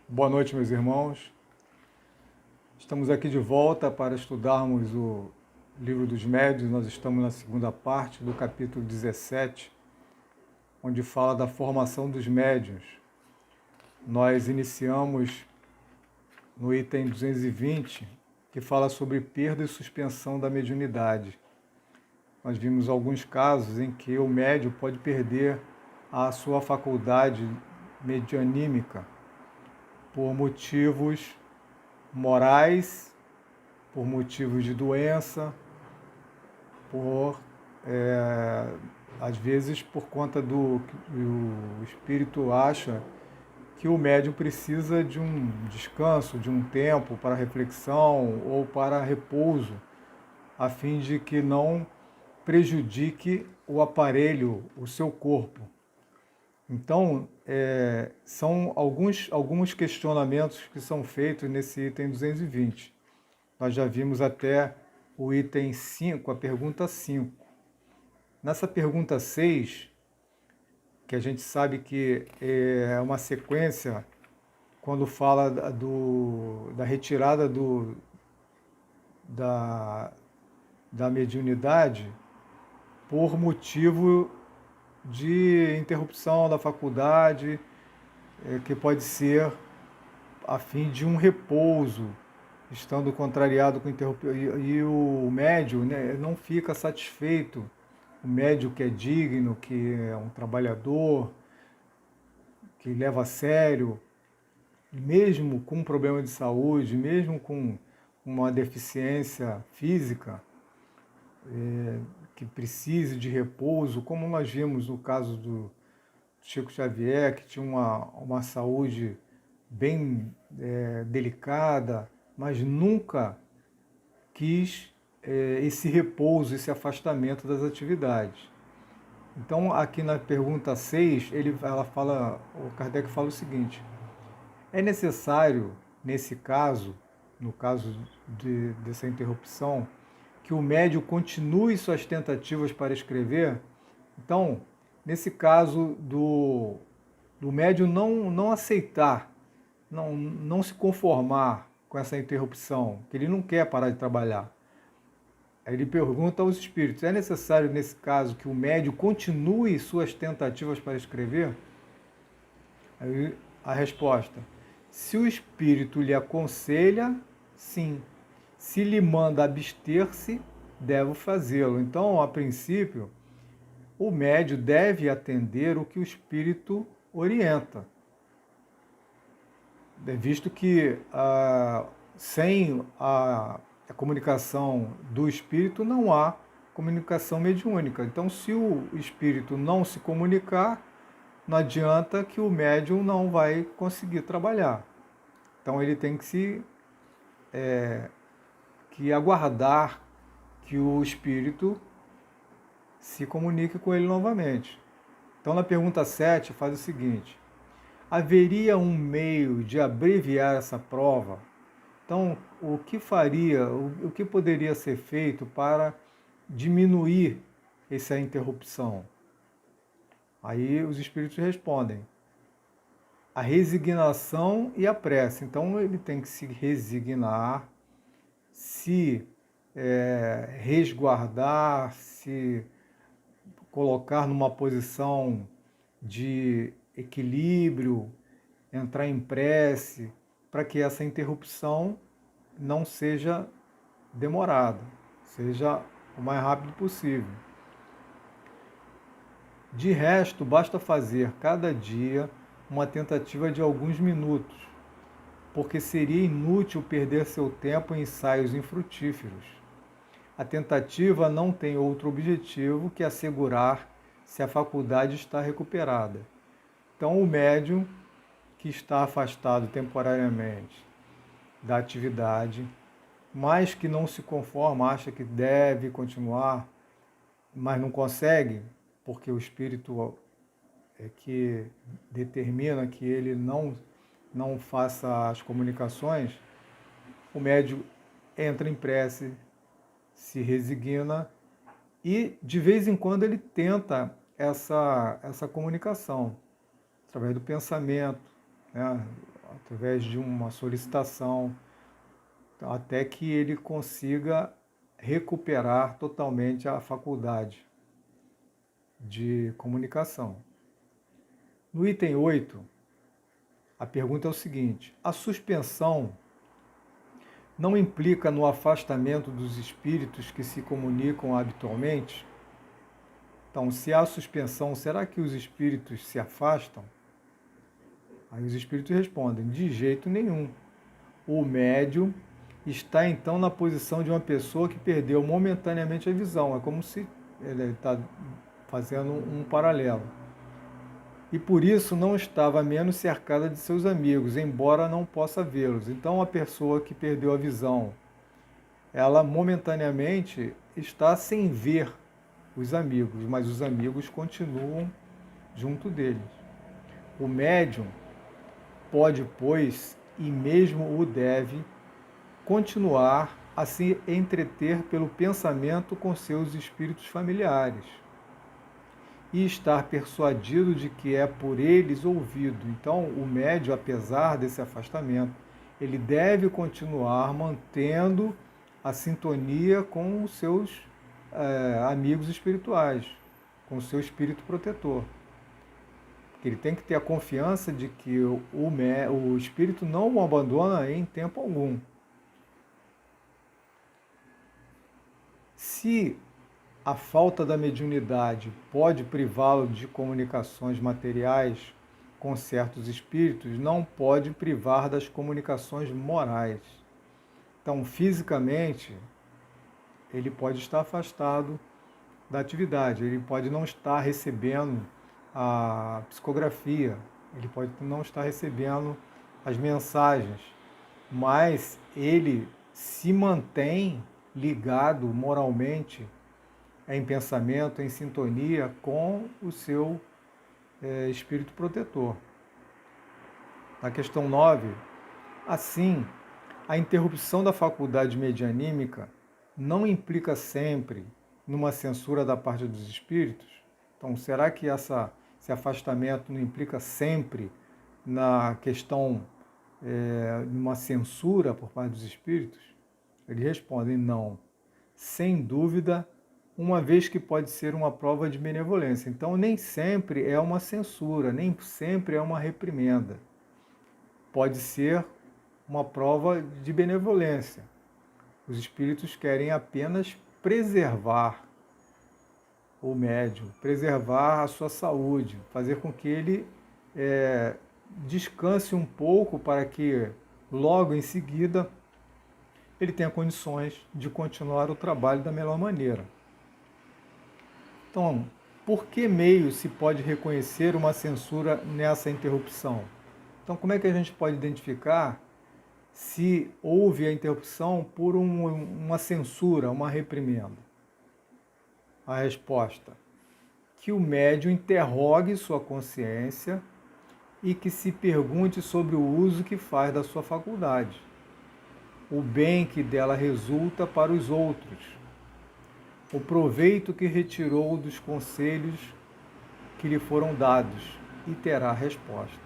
Boa noite, meus irmãos. Estamos aqui de volta para estudarmos o Livro dos Médiuns. Nós estamos na segunda parte do capítulo 17, onde fala da formação dos médiuns. Nós iniciamos no item 220, que fala sobre perda e suspensão da mediunidade. Nós vimos alguns casos em que o médium pode perder a sua faculdade medianímica por motivos morais, por motivos de doença, às vezes por conta do que o espírito acha que o médium precisa de um descanso, de um tempo para reflexão ou para repouso, a fim de que não prejudique o aparelho, o seu corpo. Então, são alguns questionamentos que são feitos nesse item 220. Nós já vimos até o item 5, a pergunta 5. Nessa pergunta 6, que a gente sabe que é uma sequência, quando fala da retirada da mediunidade por motivo de interrupção da faculdade, que pode ser a fim de um repouso, estando contrariado com interrupção. E o médium, né, não fica satisfeito. O médium que é digno, que é um trabalhador, que leva a sério, mesmo com um problema de saúde, mesmo com uma deficiência física, que precise de repouso, como nós vimos no caso do Chico Xavier, que tinha uma saúde bem delicada, mas nunca quis esse repouso, esse afastamento das atividades. Então, aqui na pergunta 6, o Kardec fala o seguinte: é necessário, nesse caso, no caso dessa interrupção, que o médium continue suas tentativas para escrever. Então, nesse caso do médium não aceitar, não se conformar com essa interrupção, que ele não quer parar de trabalhar. Aí ele pergunta aos espíritos: é necessário, nesse caso, que o médium continue suas tentativas para escrever? Aí a resposta: se o espírito lhe aconselha, sim. Se lhe manda abster-se, deve fazê-lo. Então, a princípio, o médium deve atender o que o espírito orienta, visto que sem a comunicação do espírito não há comunicação mediúnica. Então, se o espírito não se comunicar, não adianta, que o médium não vai conseguir trabalhar. Então, ele tem que aguardar que o espírito se comunique com ele novamente. Então, na pergunta 7, faz o seguinte: haveria um meio de abreviar essa prova? Então, o que poderia ser feito para diminuir essa interrupção? Aí os espíritos respondem: a resignação e a prece. Então, ele tem que se resignar, se resguardar, se colocar numa posição de equilíbrio, entrar em prece, para que essa interrupção não seja demorada, seja o mais rápido possível. De resto, basta fazer cada dia uma tentativa de alguns minutos, porque seria inútil perder seu tempo em ensaios infrutíferos. A tentativa não tem outro objetivo que assegurar se a faculdade está recuperada. Então, o médium que está afastado temporariamente da atividade, mas que não se conforma, acha que deve continuar, mas não consegue, porque o espírito é que determina que ele não faça as comunicações, o médium entra em prece, se resigna e, de vez em quando, ele tenta essa comunicação, através do pensamento, né? através de uma solicitação, até que ele consiga recuperar totalmente a faculdade de comunicação. No item 8, a pergunta é o seguinte: a suspensão não implica no afastamento dos espíritos que se comunicam habitualmente? Então, se há suspensão, será que os espíritos se afastam? Aí os espíritos respondem: de jeito nenhum. O médium está então na posição de uma pessoa que perdeu momentaneamente a visão. É como se ele está fazendo um paralelo. E por isso não estava menos cercada de seus amigos, embora não possa vê-los. Então a pessoa que perdeu a visão, ela momentaneamente está sem ver os amigos, mas os amigos continuam junto deles. O médium pode, pois, e mesmo o deve, continuar a se entreter pelo pensamento com seus espíritos familiares e estar persuadido de que é por eles ouvido. Então, o médium, apesar desse afastamento, ele deve continuar mantendo a sintonia com os seus amigos espirituais, com o seu espírito protetor. Ele tem que ter a confiança de que o espírito não o abandona em tempo algum. Se a falta da mediunidade pode privá-lo de comunicações materiais com certos espíritos, não pode privar das comunicações morais. Então, fisicamente, ele pode estar afastado da atividade, ele pode não estar recebendo a psicografia, ele pode não estar recebendo as mensagens, mas ele se mantém ligado moralmente, em pensamento, em sintonia com o seu espírito protetor. Na questão 9, assim, a interrupção da faculdade medianímica não implica sempre numa censura da parte dos espíritos? Então, será que esse afastamento não implica sempre na questão numa censura por parte dos espíritos? Eles respondem não. Sem dúvida, uma vez que pode ser uma prova de benevolência. Então, nem sempre é uma censura, nem sempre é uma reprimenda. Pode ser uma prova de benevolência. Os espíritos querem apenas preservar o médium, preservar a sua saúde, fazer com que ele descanse um pouco para que logo em seguida ele tenha condições de continuar o trabalho da melhor maneira. Então, por que meio se pode reconhecer uma censura nessa interrupção? Então, como é que a gente pode identificar se houve a interrupção por uma censura, uma reprimenda? A resposta: que o médium interrogue sua consciência e que se pergunte sobre o uso que faz da sua faculdade, o bem que dela resulta para os outros, o proveito que retirou dos conselhos que lhe foram dados, e terá resposta.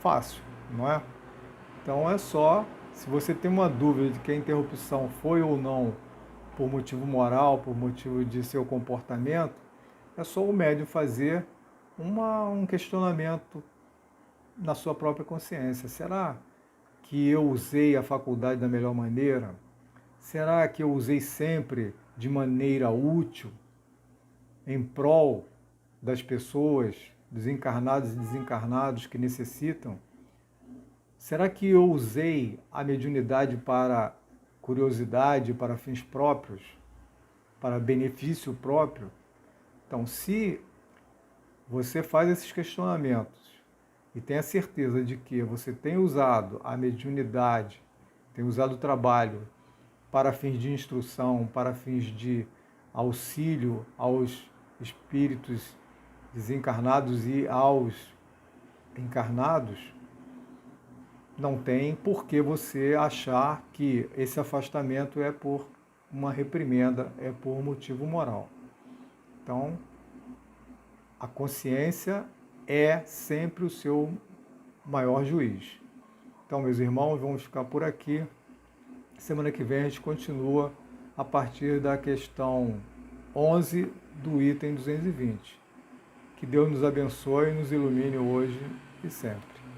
Fácil, não é? Então é só, se você tem uma dúvida de que a interrupção foi ou não por motivo moral, por motivo de seu comportamento, é só o médium fazer um questionamento na sua própria consciência. Será que eu usei a faculdade da melhor maneira? Será que eu usei sempre de maneira útil, em prol das pessoas, dos encarnados e desencarnados que necessitam? Será que eu usei a mediunidade para curiosidade, para fins próprios, para benefício próprio? Então, se você faz esses questionamentos e tem a certeza de que você tem usado a mediunidade, tem usado o trabalho para fins de instrução, para fins de auxílio aos espíritos desencarnados e aos encarnados, não tem por que você achar que esse afastamento é por uma reprimenda, é por motivo moral. Então, a consciência é sempre o seu maior juiz. Então, meus irmãos, vamos ficar por aqui. Semana que vem a gente continua a partir da questão 11 do item 220. Que Deus nos abençoe e nos ilumine hoje e sempre.